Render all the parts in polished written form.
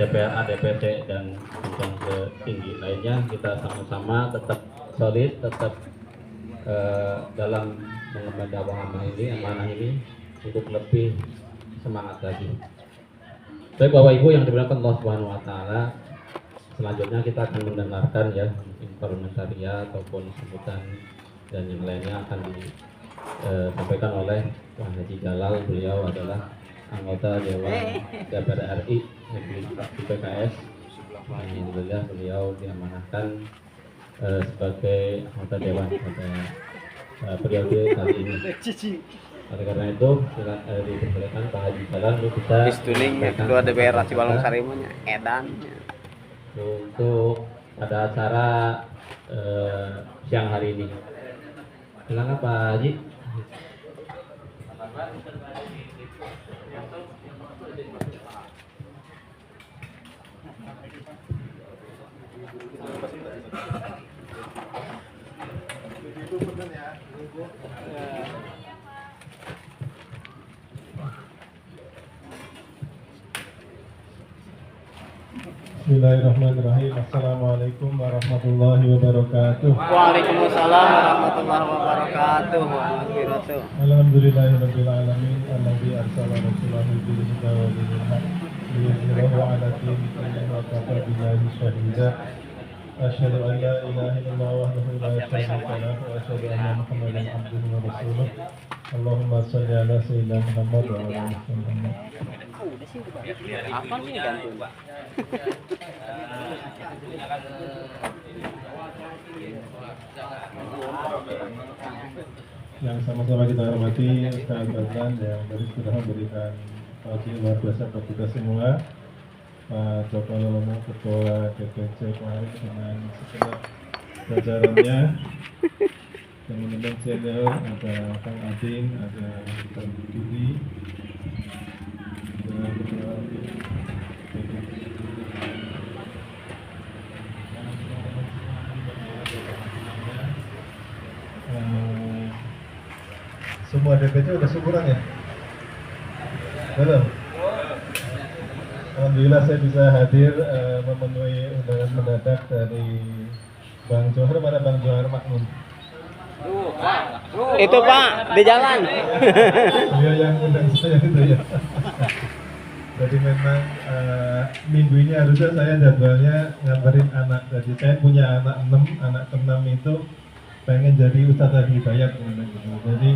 DPRA, DPC dan jenjang tertinggi lainnya, kita sama-sama tetap solid, tetap dalam mengemban dakwah amanah ini untuk lebih semangat lagi. Baik Bapak Ibu yang dimuliakan Allah Subhanahu wa taala, selanjutnya kita akan mendengarkan ya parlementaria ataupun sebutan dan yang lainnya akan disampaikan oleh Pak Haji Jalal. Beliau adalah anggota Dewan DPR RI di PKS. Alhamdulillah beliau diamanahkan sebagai anggota Dewan pada periode kali ini. Oleh karena itu, dipersilakan Pak Haji Jalal untuk bisa ketua DPR Cibalong Sarimunya edan untuk pada acara siang hari ini. Silakan Pak Haji. Bismillahirrahmanirrahim. Assalamualaikum warahmatullahi wabarakatuh. Waalaikumsalam warahmatullahi wabarakatuh. Alhamdulillahirabbil alamin alladzi arsala rasulahu bil huda wa dinil haq liyudhhirahu 'ala dini kullihi wa kafa billahi shahida. Asyhadu an la ilaha illallah wahdahu la syarika lahu wa asyhadu anna Muhammadan abduhu wa rasuluh. Allahumma shalli ala sayyidina Muhammad wa ala ali Muhammad. Apa nih gantung, Pak? Yang sama-sama kita hormati Ustaz Badran yang tadi sudah memberikan kajian luar biasa buat kita semua. Pak Joko Lomo, Ketua DPC kemarin dengan segenap jajarannya, teman-teman senior, ada Kang Adin, ada Kang Budi, ada Ketua semua DPC udah syukuran ya? Belum? Alhamdulillah saya bisa hadir memenuhi undangan mendadak dari Bang Johar. Mana Bang Johar Makmun? Itu Pak, di jalan. Dia yang undang saya itu ya. Jadi memang minggu ini harusnya saya jadwalnya nganterin anak. Jadi saya punya anak 6, anak ke-6 itu pengen jadi Ustadz Hidayat gitu. Jadi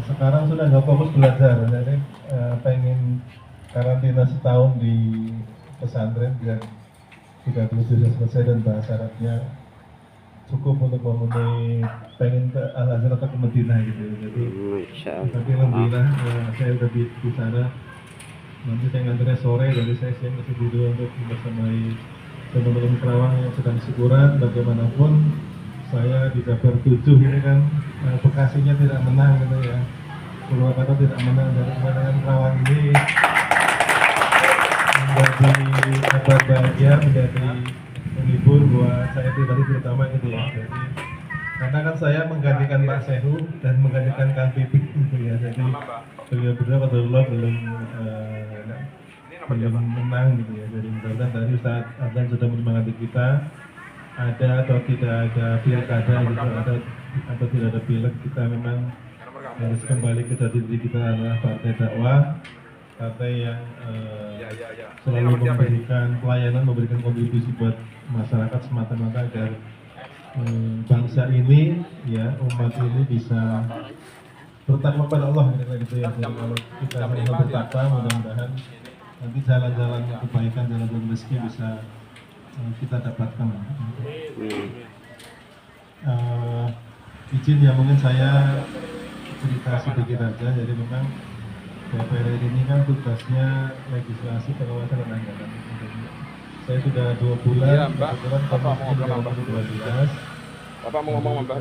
sekarang sudah nggak fokus belajar, jadi pengen karantina setahun di pesantren biar 30 sudah selesai dan bahasa Arabnya cukup untuk memenuhi, pengen ke Al-Azhar atau ke Medina gitu. Jadi tapi alhamdulillah saya udah di sana. Nanti saya nganternya sore, jadi saya siang ke situ dulu untuk bersamai teman-teman Kerawang yang sedang syukuran. Bagaimanapun saya di Dapur 7 ini kan Bekasinya tidak menang gitu ya, Purwakarta tidak menang, dari kemenangan Kerawang ini menjadi kabar bahagia, menjadi menghibur buat saya pribadi terutama gitu ya. Jadi karena kan saya menggantikan Pak Sehu dan menggantikan Kang Pipik gitu ya, jadi beliau berdua belum menang gitu ya. Jadi mudah-mudahan tadi saat Adnan sudah menyemangati kita, ada atau tidak ada pilkada gitu, ada atau tidak ada pilek, kita memang harus kembali ke jati diri kita adalah partai dakwah, partai yang selalu memberikan pelayanan, memberikan kontribusi buat masyarakat semata-mata agar bangsa ini ya, umat ini bisa bertakwa pada Allah gitu ya. Jadi kalau kita sama bertakwa, mudah-mudahan nanti jalan-jalan kebaikan, jalan-jalan rezeki bisa kita dapatkan. Izin ya, mungkin saya cerita sedikit aja. Jadi memang DPR ini kan tugasnya legislasi, pengawasan dan anggaran. Saya sudah 2 bulan, kebetulan Komisi 2012. Bapak mau ngomong Mbak?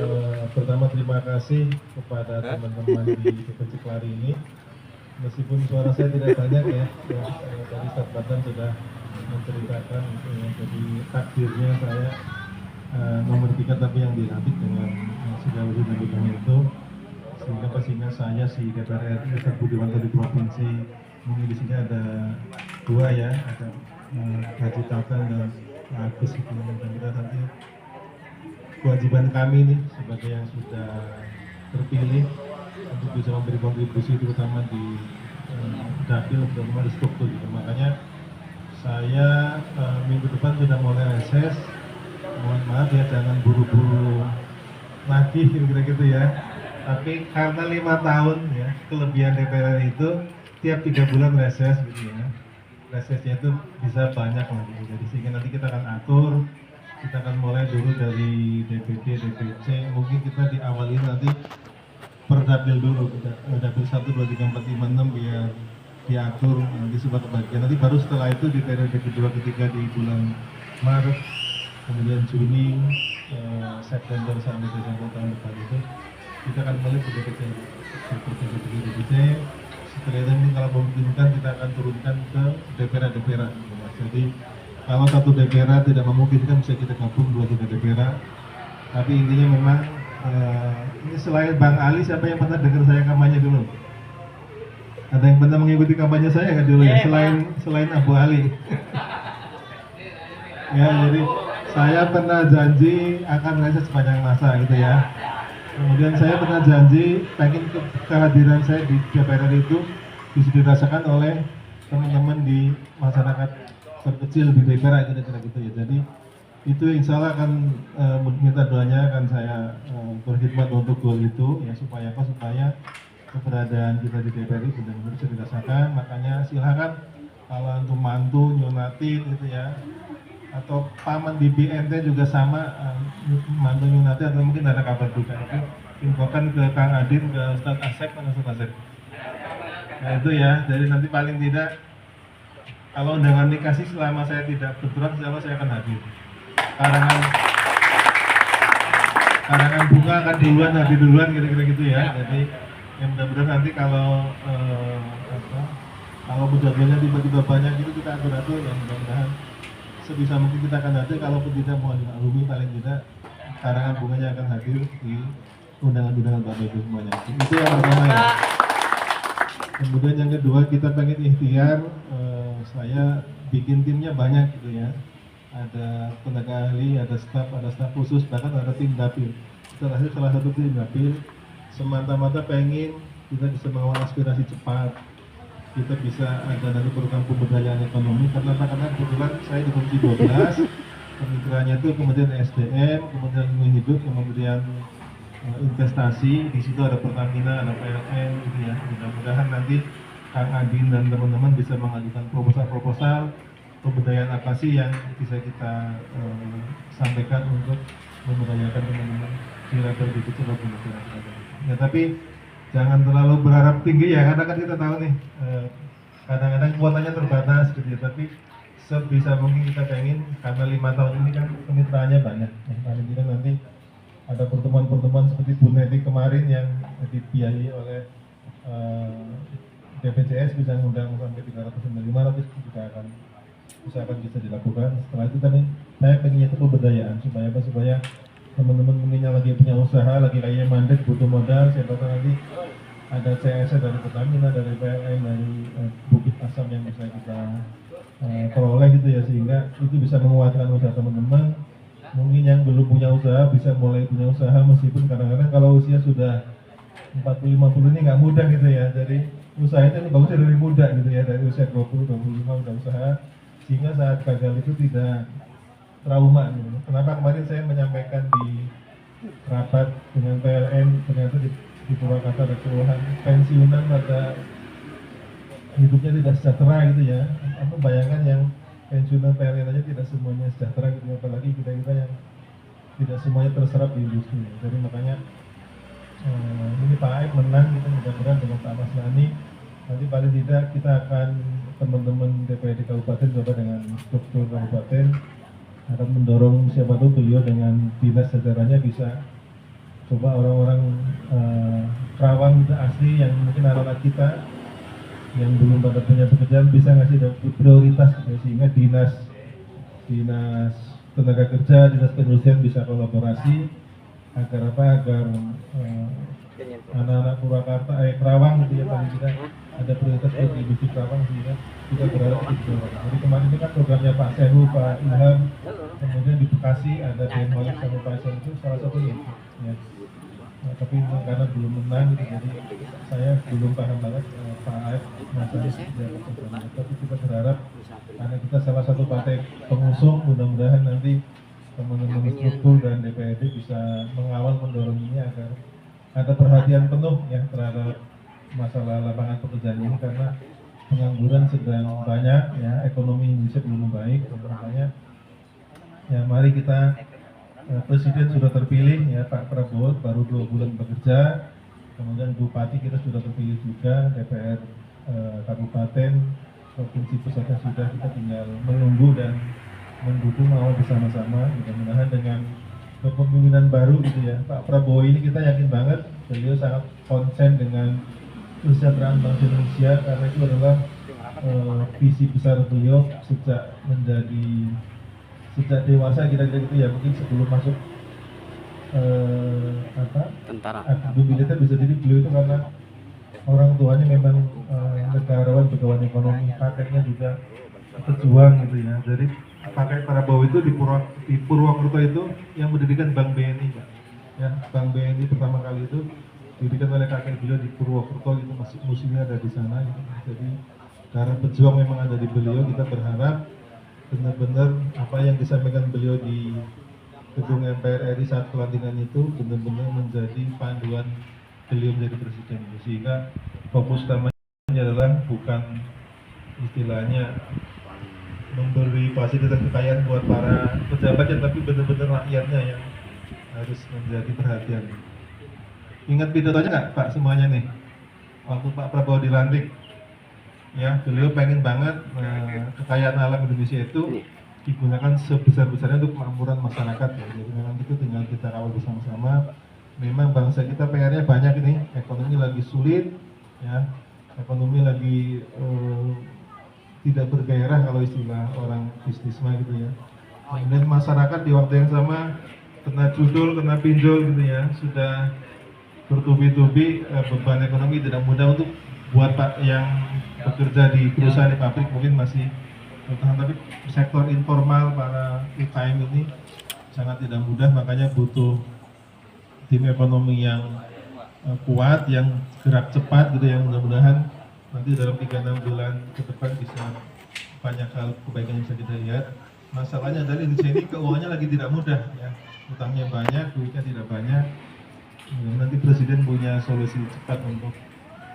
Pertama terima kasih kepada teman-teman di DPC Klari ini. Meskipun suara saya tidak banyak ya, tadi Ustaz Badran sudah menceritakan gitu ya. Jadi takdirnya saya nomor 3 tapi yang dilantik dengan segala dinamikanya itu, sehingga pastinya saya si DPR RI Ustaz Budiwanto di provinsi mengisinya ada dua ya, ada Haji Taufan dan Pak Agus gitu. Mudah-mudahan nanti kewajiban kami nih sebagai yang sudah terpilih untuk bisa memberi kontribusi terutama di dapil terutama di struktur gitu. Makanya saya minggu depan sudah mulai reses. Mohon maaf ya, jangan buru-buru lagi kira-kira gitu ya. Tapi karena 5 tahun ya, kelebihan DPR itu tiap 3 bulan reses gitu ya. Resesnya itu bisa banyak lah gitu. Jadi sehingga nanti kita akan atur, kita akan mulai dulu dari DPD, DPC. Mungkin kita diawali nanti per dapil dulu, dapil 1, 2, 3, 4, 5, 6 biar diatur nanti sebuah kebagian. Nanti baru setelah itu di periode kedua ketiga di bulan Maret, kemudian Juni, September sampai Desember tahun depan itu kita akan mulai ke DPC. Setelah itu kalau memungkinkan kita akan turunkan ke DPR. Jadi kalau satu DPR tidak memungkinkan bisa kita gabung 2-3 DPR. Tapi intinya memang ini selain Bang Ali, siapa yang pernah dengar saya kampanye dulu? Ada yang pernah mengikuti kampanye saya nggak dulu ya? Selain Abu Ali. Ya, jadi saya pernah janji akan reses sepanjang masa gitu ya. Kemudian saya pernah janji pengen kehadiran saya di DPR itu bisa dirasakan oleh teman-teman di masyarakat terkecil di DPR kira-kira gitu ya. Jadi itu insya Allah akan minta doanya, akan saya berkhidmat untuk goal itu ya, supaya apa? Supaya keberadaan kita di DPR itu benar-benar bisa dirasakan. Makanya silakan kalau untuk mantu nyunatin gitu ya, atau paman di BNT juga sama, mantu nyunatin atau mungkin ada kabar duka itu infokan ke Kang Adin, ke Ustadz Asep, mana Ustadz Asep. Nah itu ya, jadi nanti paling tidak kalau undangan dikasih selama saya tidak bergerak, insya Allah saya akan hadir. Karangan bunga akan hadir duluan kira-kira gitu ya. Jadi ya mudah-mudahan nanti kalau kalau jadwalnya tiba-tiba banyak itu kita atur-atur ya, mudah-mudahan sebisa mungkin kita akan hadir. Kalaupun tidak mohon dimaklumi, paling tidak karangan bunganya akan hadir di undangan-undangan Bapak Ibu semuanya. Itu yang pertama ya. Kemudian yang kedua, kita pengen ikhtiar, saya bikin timnya banyak gitu ya. Ada tenaga ahli, ada staf khusus, bahkan ada tim dapil. Terakhir salah satu tim dapil semata-mata pengen kita bisa mengawal aspirasi cepat, kita bisa ada nanti program pemberdayaan ekonomi, karena kebetulan saya di Komisi 12, kemitraannya itu kemudian SDM, kemudian lingkungan hidup, kemudian investasi, di situ ada Pertamina, ada PLN gitu ya. Mudah-mudahan nanti Kang Adin dan teman-teman bisa mengajukan proposal pemberdayaan apa sih yang bisa kita sampaikan untuk memberdayakan teman-teman di level di kecil maupun masyarakat. Ya tapi jangan terlalu berharap tinggi ya, karena kan kita tahu nih kadang-kadang kuotanya terbatas gitu ya. Tapi sebisa mungkin kita pengen, karena 5 tahun ini kan kemitraannya banyak. Paling tidak nanti ada pertemuan-pertemuan seperti Bu Neti kemarin yang dibiayai oleh BPJS, bisa mengundang sampai 300-500 juga akan usahakan bisa dilakukan. Setelah itu tadi saya pengennya itu pemberdayaan supaya apa? Supaya teman-teman mungkin yang lagi punya usaha, lagi kayak mandek butuh modal, siapa tahu nanti ada CS dari Pertamina, dari PLN, dari Bukit Asam yang bisa kita peroleh gitu ya, sehingga itu bisa menguatkan usaha teman-teman. Mungkin yang belum punya usaha bisa mulai punya usaha, meskipun kadang-kadang kalau usia sudah 40-50 ini nggak mudah gitu ya. Jadi usaha itu bagusnya dari muda gitu ya, dari usia 20-25 udah usaha, sehingga saat gagal itu tidak trauma gitu. Kenapa kemarin saya menyampaikan di rapat dengan PLN, ternyata di Purwakarta ada keluhan pensiunan pada hidupnya tidak sejahtera gitu ya. Apa bayangkan yang pensiunan PLN aja tidak semuanya sejahtera gitu, apalagi kita yang tidak semuanya terserap di industri. Jadi makanya ini Pak Aib menang, kita mudah-mudahan dengan Pak Mas Nani nanti paling tidak kita akan teman-teman DPRD Kabupaten coba dengan struktur kabupaten akan mendorong siapa tahu beliau dengan dinas jajarannya bisa coba orang-orang Kerawang kita asli yang mungkin anak-anak kita yang belum pada punya pekerjaan bisa ngasih prioritas gitu, sehingga dinas tenaga kerja, dinas perindustrian bisa kolaborasi agar anak-anak Purwakarta, Kerawang gitu ya, paling tidak ada prioritas buat di industri Kerawang sehingga kita berharap itu. Jadi kemarin ini kan programnya Pak Sehu, Pak Ilham, kemudian di Bekasi ada Denmark sama Pak Sehu itu salah satunya. Ya. Nah, tapi karena belum menang gitu, jadi saya belum paham banget Pak Aep masalah sejarah. Tapi kita berharap karena kita salah satu partai pengusung, mudah-mudahan nanti teman-teman struktur dan DPRD bisa mengawal mendorong ini agar ada perhatian penuh ya terhadap masalah lapangan pekerjaan ini, karena pengangguran sedang banyak ya, ekonomi Indonesia belum membaik. Makanya ya mari kita, Presiden sudah terpilih ya, Pak Prabowo baru 2 bulan bekerja, kemudian Bupati kita sudah terpilih juga, DPR Kabupaten, Provinsi Pusatnya sudah, kita tinggal menunggu dan mendukung awal bersama-sama. Mudah-mudahan dengan kepemimpinan baru gitu ya, Pak Prabowo ini kita yakin banget beliau sangat konsen dengan kesejahteraan bangsa Indonesia, karena itu adalah visi besar beliau sejak dewasa kira-kira gitu ya, mungkin sebelum masuk Tentara. aktif militer bisa jadi beliau itu karena orang tuanya memang negarawan, pegawai ekonomi, kakeknya juga pejuang gitu ya. Jadi kakek Prabowo itu di Purwokerto itu yang mendirikan Bank BNI, Pak. Ya, Bank BNI pertama kali itu didirikan oleh kakek beliau di Purwokerto, itu masih museumnya ada di sana gitu. Jadi karena pejuang memang ada di beliau, kita berharap benar-benar apa yang disampaikan beliau di gedung MPR RI saat pelantikan itu benar-benar menjadi panduan beliau menjadi presiden, sehingga fokus utamanya adalah bukan istilahnya memberi fasilitas kekayaan buat para pejabatnya, tapi benar-benar rakyatnya yang harus menjadi perhatian. Ingat pidatonya nggak Pak semuanya nih, waktu Pak Prabowo dilantik? Ya, beliau pengen banget kekayaan alam Indonesia itu digunakan sebesar-besarnya untuk kemakmuran masyarakat ya. Jadi memang itu tinggal kita kawal bersama-sama. Memang bangsa kita PR-nya banyak ini, ekonomi lagi sulit ya, ekonomi lagi tidak bergairah kalau istilah orang bisnis mah gitu ya. Kemudian masyarakat di waktu yang sama kena judul, kena pinjol gitu ya, sudah bertubi-tubi, beban ekonomi tidak mudah untuk buat Pak yang bekerja di perusahaan di pabrik mungkin masih bertahan, tapi sektor informal para UKM ini sangat tidak mudah, makanya butuh tim ekonomi yang kuat, yang gerak cepat gitu, yang mudah-mudahan nanti dalam 3-6 bulan ke depan bisa banyak hal kebaikan yang bisa kita lihat. Masalahnya dari Indonesia ini keuangannya lagi tidak mudah ya, utangnya banyak, duitnya tidak banyak. Nanti Presiden punya solusi cepat untuk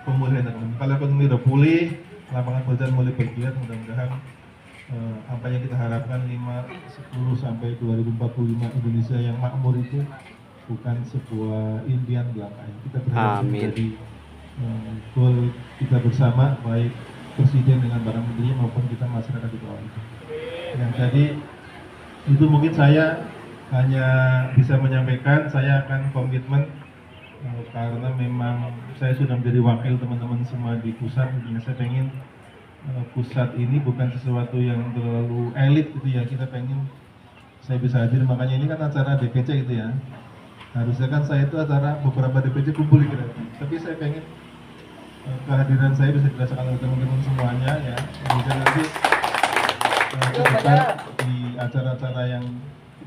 pemulihan ekonomi. Kalau ekonomi udah pulih, lapangan pekerjaan mulai bergiat, mudah-mudahan apa yang kita harapkan 5, 10 sampai 2045 Indonesia yang makmur itu bukan sebuah impian belaka. Kita berharap menjadi goal kita bersama, baik Presiden dengan para menteri maupun kita masyarakat di bawah itu. Yang tadi itu mungkin saya hanya bisa menyampaikan, saya akan komitmen karena memang saya sudah menjadi wakil teman-teman semua di pusat. Saya pengen pusat ini bukan sesuatu yang terlalu elit gitu ya, kita pengen saya bisa hadir, makanya ini kan acara DPC gitu ya, harusnya kan saya itu acara beberapa DPC kumpul gitu, tapi saya pengen kehadiran saya bisa dirasakan oleh teman-teman semuanya ya, bisa nanti kita di acara-acara yang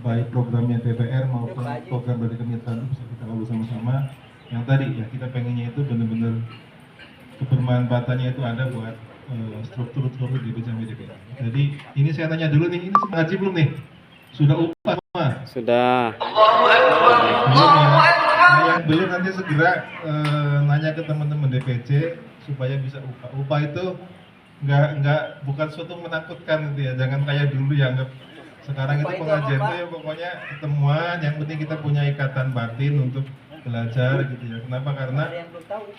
baik programnya DPR maupun program dari kemitraan bisa kita lakukan bersama-sama. Yang tadi ya kita pengennya itu benar-benar kebermanfaatannya itu ada buat struktur-struktur di DPR. Jadi ini saya tanya dulu nih, ini ngaji belum nih? Sudah upah semua? Sudah. Belum ya? Nah, yang belum nanti segera nanya ke teman-teman DPC supaya bisa upah. Upah itu nggak bukan suatu menakutkan gitu ya, jangan kayak dulu ya, anggap sekarang itu pengajian itu ya pokoknya ketemuan, yang penting kita punya ikatan batin untuk belajar gitu ya. Kenapa? Karena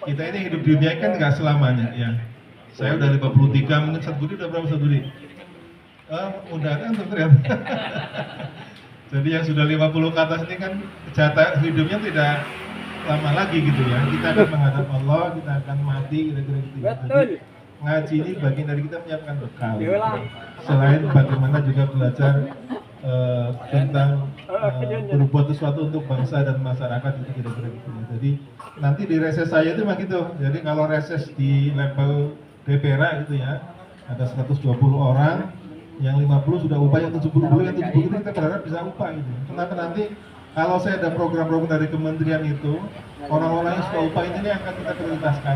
kita ini hidup di dunia kan nggak selamanya ya. Saya udah 53, mungkin Sadbudi udah berapa Sadbudi? Udah kan ternyata. Jadi yang sudah 50 ke atas ini kan jatah hidupnya tidak lama lagi gitu ya. Kita akan menghadap Allah, kita akan mati kira-kira gitu. Jadi ngaji ini bagian dari kita menyiapkan bekal. Selain bagaimana juga belajar tentang berbuat sesuatu untuk bangsa dan masyarakat itu kira-kira gitu. Jadi nanti di reses saya itu memang gitu. Jadi kalau reses di level DPR itu ya ada 120 orang, yang 50 sudah upah, yang 70 itu kita berharap bisa upah gitu. Kenapa nanti kalau saya ada program-program dari kementerian itu, orang-orang yang sudah upah ini akan kita prioritaskan.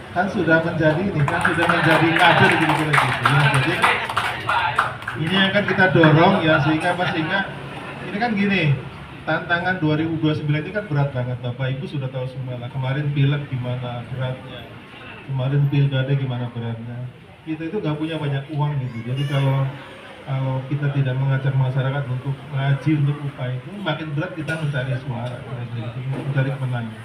Kan sudah menjadi ini, kan sudah menjadi kader gitu-gitu. Ya, jadi ini akan kita dorong ya sehingga ini kan gini, tantangan 2029 ini kan berat banget. Bapak Ibu sudah tahu semua lah, kemarin pileg gimana beratnya, kemarin pilkada gimana beratnya. Kita itu nggak punya banyak uang gitu, jadi kalau kita tidak mengajak masyarakat untuk ngaji untuk upah itu, makin berat kita mencari suara, mencari kemenangan.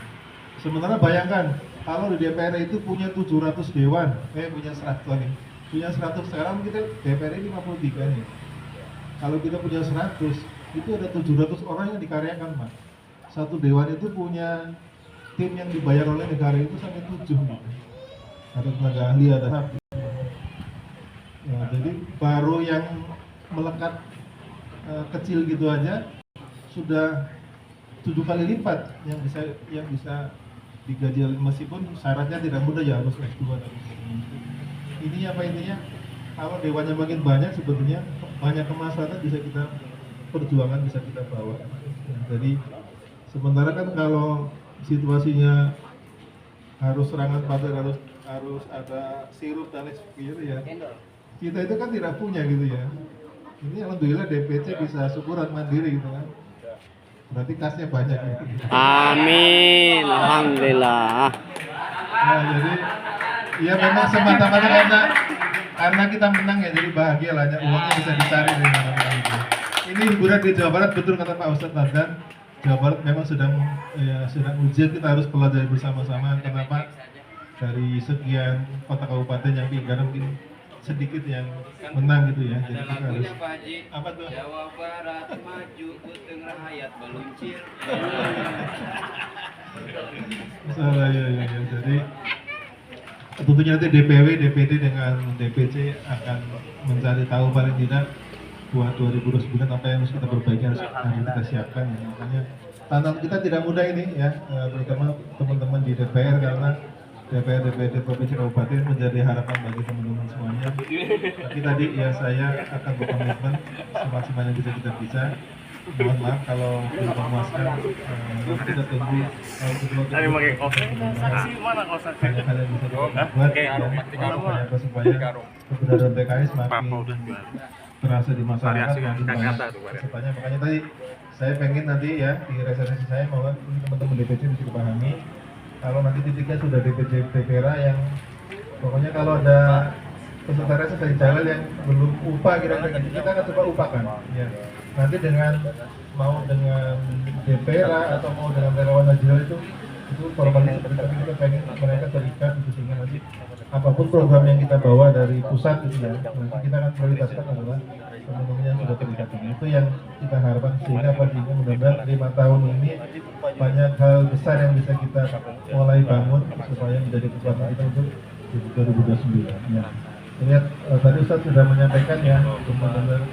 Sementara bayangkan, kalau di DPR itu punya 700 dewan, punya 100 sekarang kita DPR 53 nih. Kalau kita punya 100, itu ada 700 orang yang dikaryakan, Pak. Satu dewan itu punya tim yang dibayar oleh negara itu sampai 7 gitu. Ada tenaga ahli, ada hakim. Ya, jadi baru yang melekat kecil gitu aja sudah 7 kali lipat yang bisa digaji, meskipun syaratnya tidak mudah ya, harus S2 dan ini apa intinya, kalau dewannya makin banyak sebetulnya banyak kemaslahatan bisa kita perjuangan, bisa kita bawa. Jadi sementara kan kalau situasinya harus serangan pagar, harus ada sirup dan lain sebagainya ya, kita itu kan tidak punya gitu ya. Ini alhamdulillah DPC bisa syukuran mandiri gitu kan, berarti kasnya banyak gitu. Amin, alhamdulillah. Nah jadi ya memang semata-mata karena kita menang ya, jadi bahagia lah, uangnya bisa dicari dari mana-mana gitu. Ini hiburan di Jawa Barat, betul kata Pak Ustadz Naddan. Jawa Barat memang sedang ujian, kita harus pelajari bersama-sama. Kenapa dari sekian kota kabupaten yang pilkada mungkin sedikit yang menang gitu ya. Jadi kita harus apa tuh? Jawa Barat maju, Puteng Rahayat meluncur. Salah ya. Jadi tentunya nanti DPW, DPD dengan DPC akan mencari tahu paling tidak buat 2029 apa yang harus kita perbaiki, harus kita siapkan ya. Makanya tantangan kita tidak mudah ini ya, terutama teman-teman di DPR, karena DPR, DPD, Provinsi, Kabupaten menjadi harapan bagi teman-teman semuanya. Tapi tadi ya saya akan berkomitmen semaksimal yang bisa. Mohon maaf kalau belum memuaskan, kita tunggu Tadi pakai kosan. Saksi mana kosan? banyak hal yang bisa kita buat ya, supaya kebenaran PKS makin terasa di masyarakat, makin banyak pesertanya. Makanya tadi saya pengen nanti ya di reservasi saya bahwa ini teman-teman DPC bisa dipahami, kalau nanti titiknya sudah DPC DPR yang pokoknya kalau ada peserta reses dari jalan yang belum upah kira-kira kita akan coba upahkan ya. Nanti dengan DPR atau mau dengan relawan nasional itu formalnya seperti itu, kita pengen mereka terikat gitu, sehingga nanti apapun program yang kita bawa dari pusat itu ya, nanti kita akan prioritaskan adalah teman-teman yang sudah terikat ini. Itu yang kita harapkan, sehingga pastinya mudah-mudahan 5 tahun ini banyak hal besar yang bisa kita mulai bangun supaya menjadi kekuatan kita untuk 2029 ya. Lihat tadi Ustaz sudah menyampaikan ya, teman-teman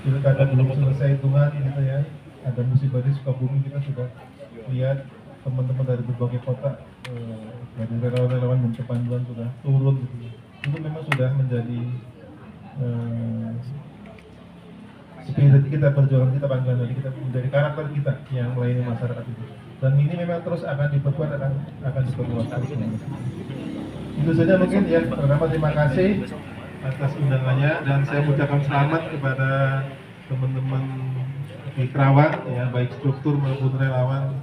pilkada belum selesai hitungan gitu ya, ada musibah di Sukabumi, kita sudah lihat teman-teman dari berbagai kota, dari relawan-relawan dan kepanduan sudah turun gitu. Itu memang sudah menjadi spirit kita, perjuangan kita, panggilan dari kita, menjadi karakter kita yang melayani masyarakat itu. Dan ini memang terus akan diperkuat, akan diperluas terus. Itu saja mungkin ya. Pertama terima kasih atas undangannya, dan saya mengucapkan selamat kepada teman-teman di Kerawang ya, baik struktur maupun relawan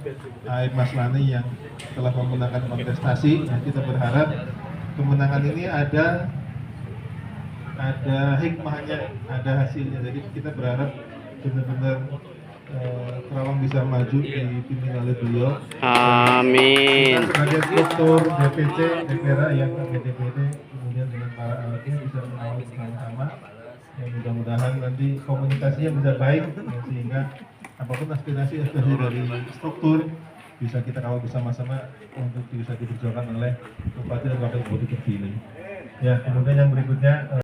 Aib Maslani yang telah memenangkan kontestasi. Nah, kita berharap kemenangan ini ada hikmahnya, ada hasilnya. Jadi kita berharap benar-benar Kerawang bisa maju dipimpin oleh beliau. Amin. Kita sebagai struktur DPC, DPR yang DPD, kemudian dengan para anaknya bisa mengawal bersama-sama. Ya, mudah-mudahan nanti komunikasinya bisa baik ya, sehingga apapun aspirasi dari struktur bisa kita kawal bersama-sama untuk bisa diperjuangkan oleh bupati dan wakil bupati terpilih. Ya, kemudian yang berikutnya